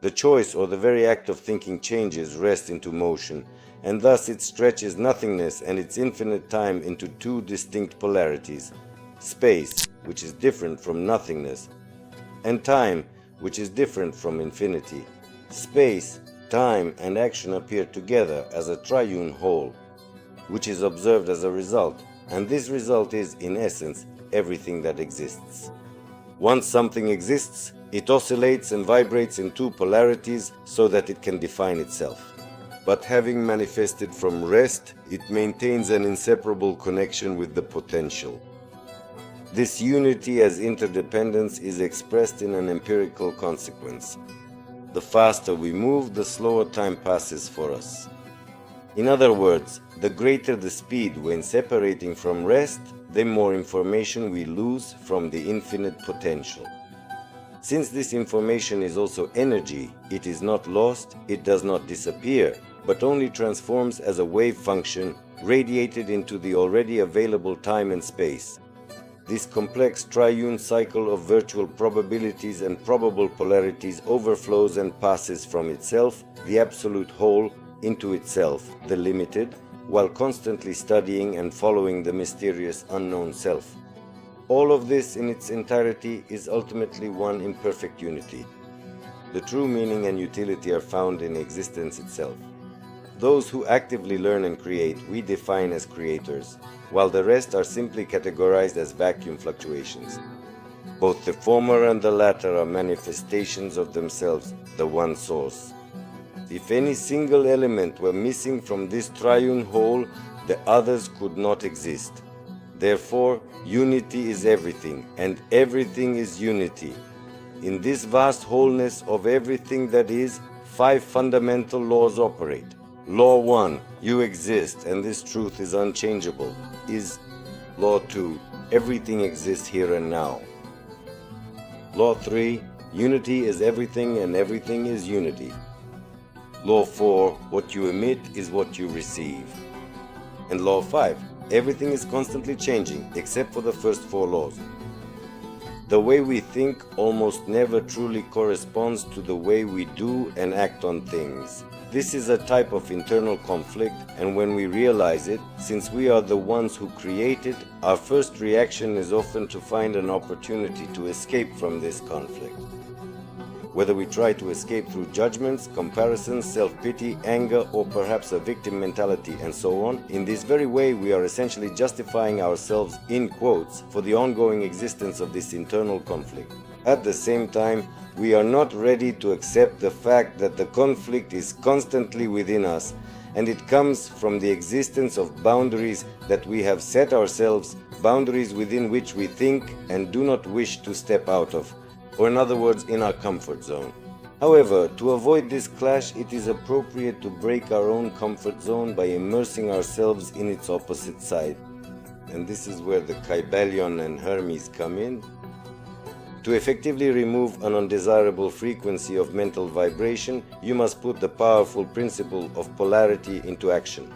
The choice or the very act of thinking changes rest into motion, and thus it stretches nothingness and its infinite time into two distinct polarities: space, which is different from nothingness, and time, which is different from infinity. Space, time, and action appear together as a triune whole, which is observed as a result, and this result is, in essence, everything that exists. Once something exists, it oscillates and vibrates in two polarities so that it can define itself. But having manifested from rest, it maintains an inseparable connection with the potential. This unity as interdependence is expressed in an empirical consequence. The faster we move, the slower time passes for us. In other words, the greater the speed when separating from rest, the more information we lose from the infinite potential. Since this information is also energy, it is not lost, it does not disappear, but only transforms as a wave function radiated into the already available time and space. This complex triune cycle of virtual probabilities and probable polarities overflows and passes from itself, the absolute whole, into itself, the limited, while constantly studying and following the mysterious unknown self. All of this in its entirety is ultimately one imperfect unity. The true meaning and utility are found in existence itself. Those who actively learn and create we define as creators, while the rest are simply categorized as vacuum fluctuations. Both the former and the latter are manifestations of themselves, the one source. If any single element were missing from this triune whole, the others could not exist. Therefore, unity is everything, and everything is unity. In this vast wholeness of everything that is, 5 fundamental laws operate. Law 1, you exist, and this truth is unchangeable, is Law 2, everything exists here and now. Law 3, unity is everything and everything is unity. Law 4, what you emit is what you receive. And Law 5, everything is constantly changing except for the first 4 laws. The way we think almost never truly corresponds to the way we do and act on things. This is a type of internal conflict, and when we realize it, since we are the ones who create it, our first reaction is often to find an opportunity to escape from this conflict. Whether we try to escape through judgments, comparisons, self-pity, anger, or perhaps a victim mentality and so on, in this very way we are essentially justifying ourselves, in quotes, for the ongoing existence of this internal conflict. At the same time, we are not ready to accept the fact that the conflict is constantly within us, and it comes from the existence of boundaries that we have set ourselves, boundaries within which we think and do not wish to step out of, or in other words, in our comfort zone. However, to avoid this clash, it is appropriate to break our own comfort zone by immersing ourselves in its opposite side. And this is where the Kybalion and Hermes come in. To effectively remove an undesirable frequency of mental vibration, you must put the powerful principle of polarity into action.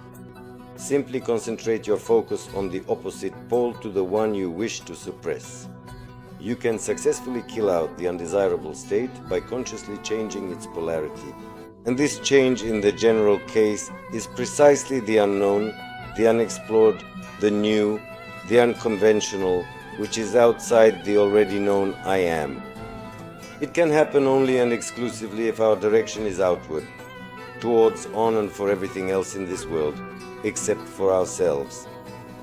Simply concentrate your focus on the opposite pole to the one you wish to suppress. You can successfully kill out the undesirable state by consciously changing its polarity. And this change in the general case is precisely the unknown, the unexplored, the new, the unconventional, which is outside the already known I am. It can happen only and exclusively if our direction is outward, towards, on, and for everything else in this world, except for ourselves.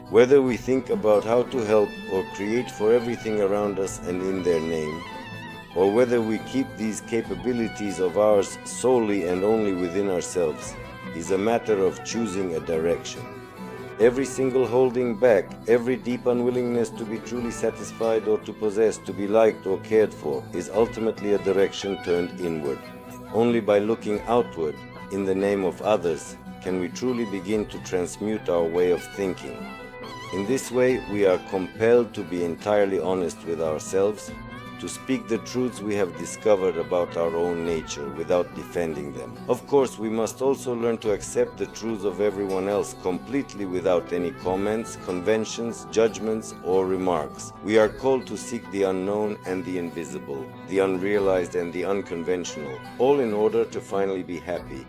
Whether we think about how to help or create for everything around us and in their name, or whether we keep these capabilities of ours solely and only within ourselves, is a matter of choosing a direction. Every single holding back, every deep unwillingness to be truly satisfied or to possess, to be liked or cared for, is ultimately a direction turned inward. Only by looking outward, in the name of others, can we truly begin to transmute our way of thinking. In this way, we are compelled to be entirely honest with ourselves, to speak the truths we have discovered about our own nature without defending them. Of course, we must also learn to accept the truths of everyone else completely without any comments, conventions, judgments, or remarks. We are called to seek the unknown and the invisible, the unrealized and the unconventional, all in order to finally be happy.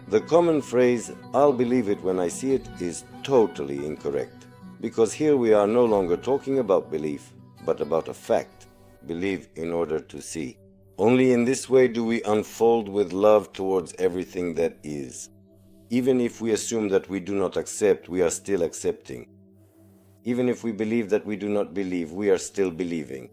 The common phrase, "I'll believe it when I see it," is totally incorrect, because here we are no longer talking about belief, but about a fact. Believe in order to see. Only in this way do we unfold with love towards everything that is. Even if we assume that we do not accept, we are still accepting. Even if we believe that we do not believe, we are still believing.